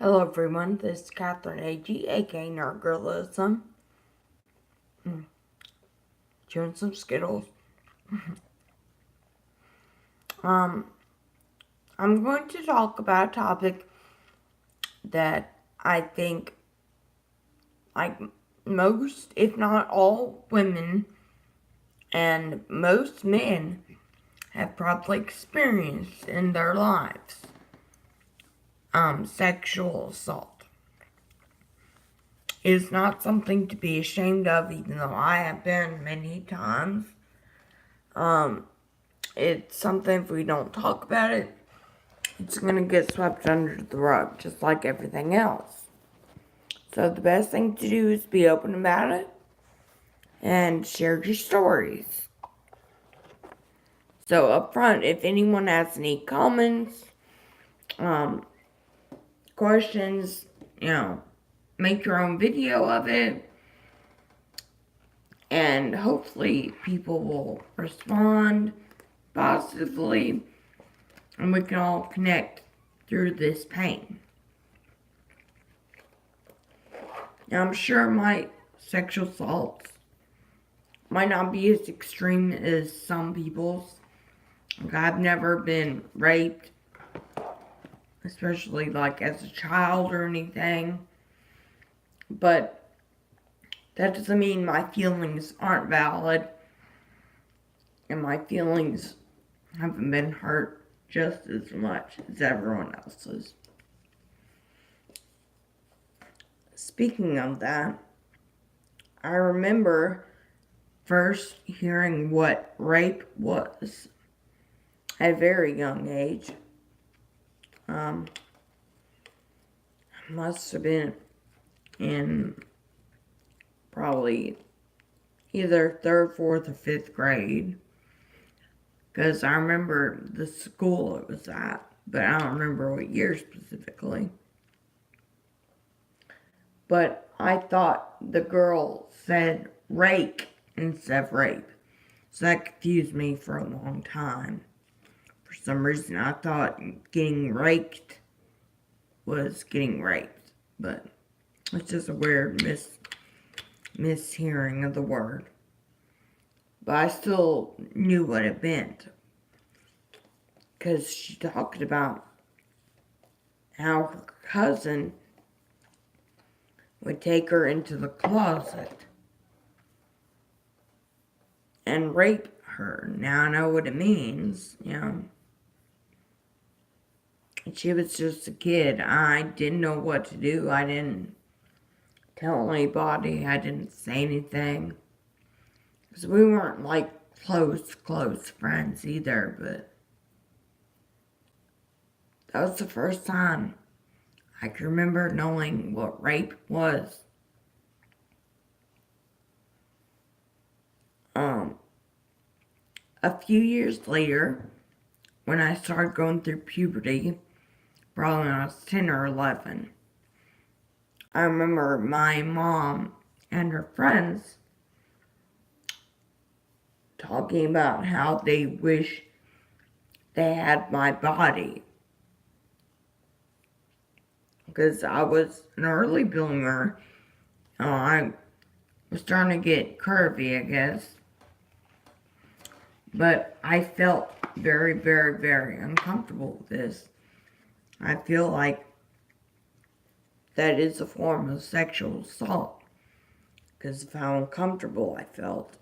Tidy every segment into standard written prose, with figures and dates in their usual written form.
Hello everyone, this is Catherine A.G., aka Nerdgirlism. Chewing some Skittles. I'm going to talk about a topic that I think, like most, if not all, women and most men have probably experienced in their lives. Sexual assault. It is not something to be ashamed of, even though I have been many times. It's something, if we don't talk about it, it's going to get swept under the rug, just like everything else. So the best thing to do is be open about it and share your stories. So up front, if anyone has any comments, questions, make your own video of it. And hopefully people will respond positively and we can all connect through this pain. Now, I'm sure my sexual assaults might not be as extreme as some people's. Like, I've never been raped, especially like as a child or anything. But that doesn't mean my feelings aren't valid and my feelings haven't been hurt just as much as everyone else's. Speaking of that, I remember first hearing what rape was at a very young age. Must have been in probably either 3rd, 4th, or 5th grade. Because I remember the school it was at, but I don't remember what year specifically. But I thought the girl said rake instead of rape. So that confused me for a long time. For some reason, I thought getting raked was getting raped. But it's just a weird mishearing of the word. But I still knew what it meant. Because she talked about how her cousin would take her into the closet and rape her. Now I know what it means, She was just a kid. I didn't know what to do. I didn't tell anybody. I didn't say anything. Because we weren't like close friends either, but that was the first time I can remember knowing what rape was. A few years later, when I started going through puberty, probably when I was 10 or 11, I remember my mom and her friends talking about how they wish they had my body. Because I was an early bloomer. I was starting to get curvy, I guess. But I felt very, very, very uncomfortable with this. I feel like that is a form of sexual assault because of how uncomfortable I felt.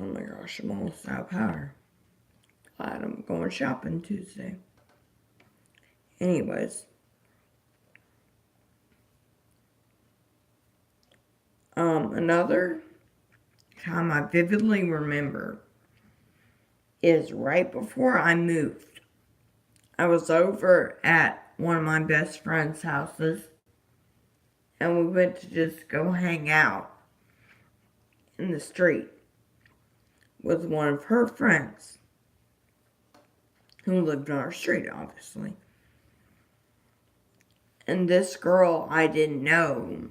Oh my gosh, I'm almost out of power. Glad I'm going shopping Tuesday. Anyways. Another time I vividly remember is right before I moved. I was over at one of my best friend's houses and we went to just go hang out in the street with one of her friends who lived on our street, obviously. And this girl I didn't know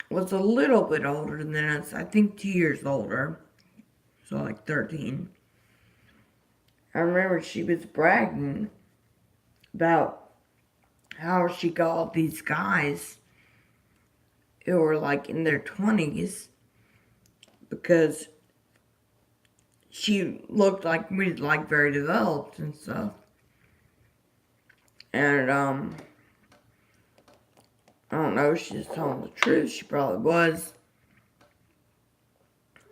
was a little bit older than us, I think 2 years older, so like 13. I remember she was bragging about how she got all these guys who were like in their 20s because she looked like we like very developed and stuff. And I don't know if she's telling the truth. She probably was.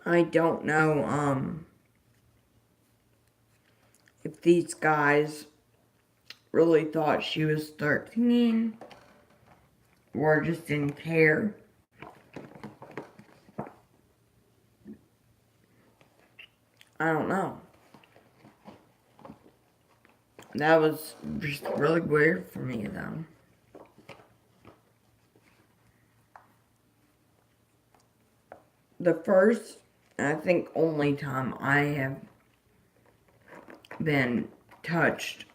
I don't know if these guys really thought she was 13 or just didn't care. I don't know. That was just really weird for me, though. The first, I think only time I have been touched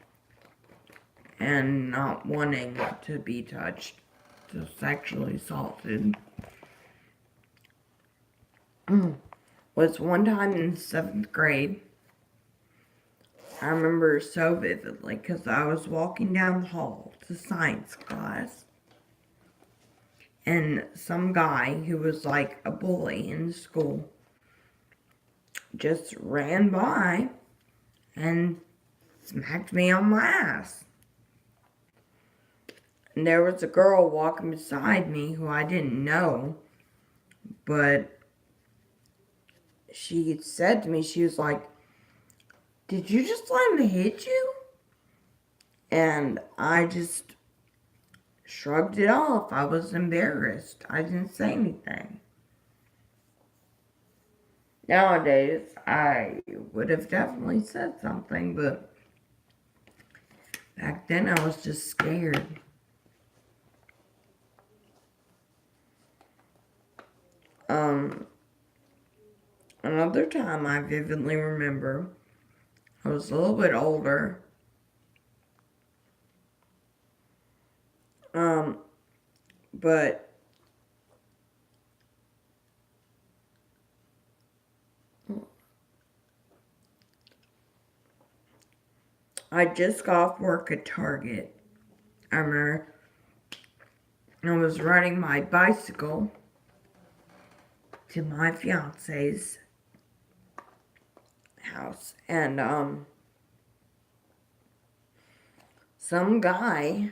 and not wanting to be touched, to sexually assaulted, was one time in 7th grade. I remember so vividly because I was walking down the hall to science class, and some guy who was like a bully in school just ran by and smacked me on my ass. And there was a girl walking beside me who I didn't know, but she said to me, she was like, "Did you just let him hit you?" And I just shrugged it off. I was embarrassed. I didn't say anything. Nowadays, I would have definitely said something, but back then I was just scared. Another time I vividly remember, I was a little bit older. But I just got off work at Target. I remember I was riding my bicycle to my fiance's house, and some guy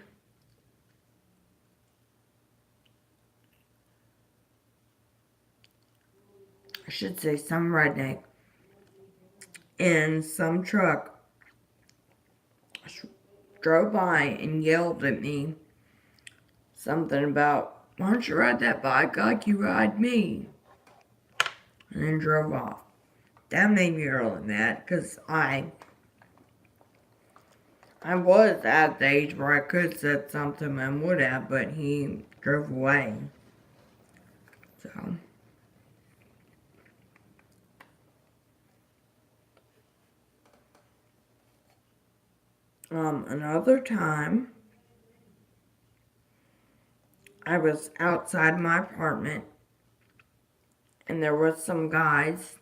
I should say some redneck in some truck drove by and yelled at me something about, "Why don't you ride that bike like you ride me?" And then drove off. That made me really mad because I was at the age where I could have said something and would have, but he drove away. So another time I was outside my apartment and there was some guys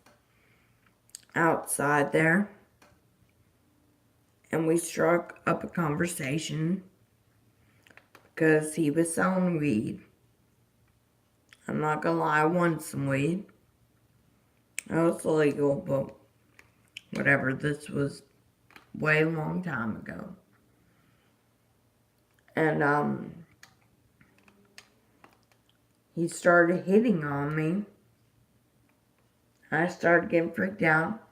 outside there, and we struck up a conversation because he was selling weed. I'm not gonna lie, I wanted some weed. It was illegal, but whatever. This was way long time ago. And he started hitting on me. I started getting freaked out.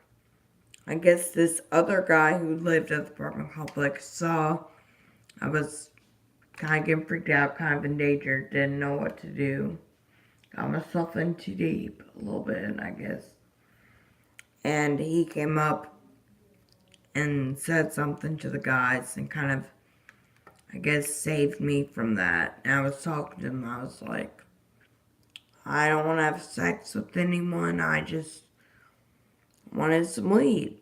I guess this other guy who lived at the apartment complex saw I was kind of getting freaked out, kind of in danger, didn't know what to do. Got myself in too deep a little bit, I guess. And he came up and said something to the guys and kind of, I guess, saved me from that. And I was talking to him, I was like, I don't want to have sex with anyone, I just wanted some weed.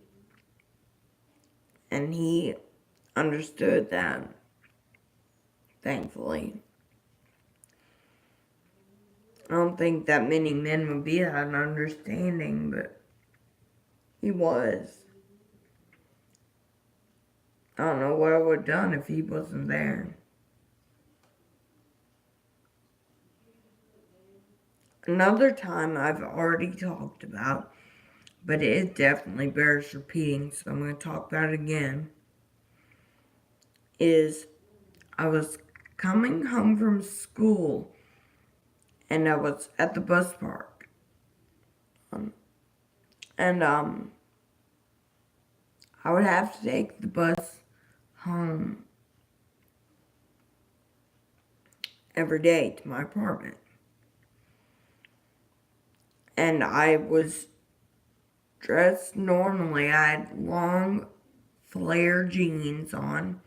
And he understood that, thankfully. I don't think that many men would be that understanding, but he was. I don't know what I would have done if he wasn't there. Another time I've already talked about, but it definitely bears repeating, so I'm going to talk about it again, is I was coming home from school and I was at the bus park. And I would have to take the bus home every day to my apartment. And I was dressed normally. I had long flare jeans on,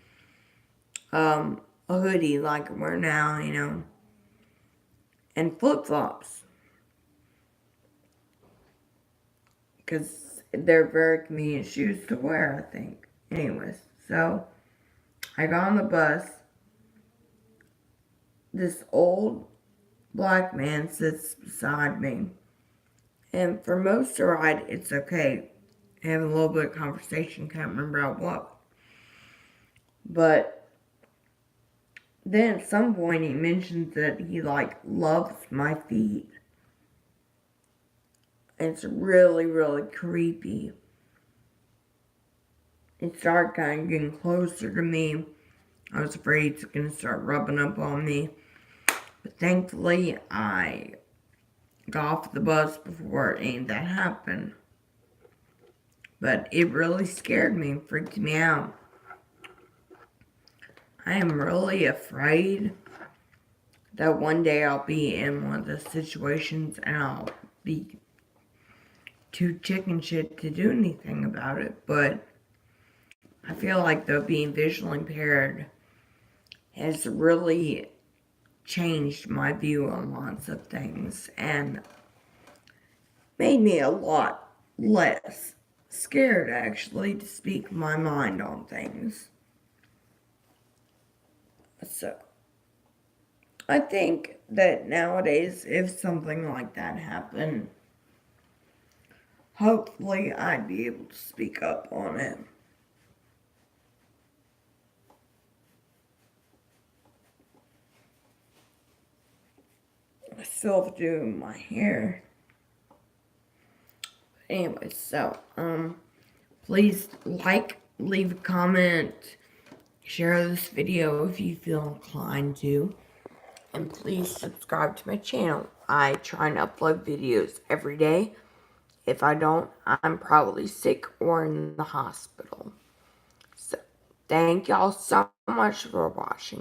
a hoodie like I wear now, and flip-flops. Because they're very convenient shoes to wear, I think. Anyways, so I got on the bus. This old black man sits beside me. And for most of the ride, it's okay. I have a little bit of conversation, can't remember out what. But then at some point he mentions that he loves my feet. It's really, really creepy. It started kind of getting closer to me. I was afraid it's going to start rubbing up on me. But thankfully, I got off the bus before any of that happened. But it really scared me and freaked me out. I am really afraid that one day I'll be in one of those situations and I'll be too chicken shit to do anything about it. But I feel like though being visually impaired has really changed my view on lots of things and made me a lot less scared, actually, to speak my mind on things. So, I think that nowadays, if something like that happened, hopefully I'd be able to speak up on it. I still have to do my hair. Anyway, so, please leave a comment, share this video if you feel inclined to, and please subscribe to my channel. I try and upload videos every day. If I don't, I'm probably sick or in the hospital. So, thank y'all so much for watching.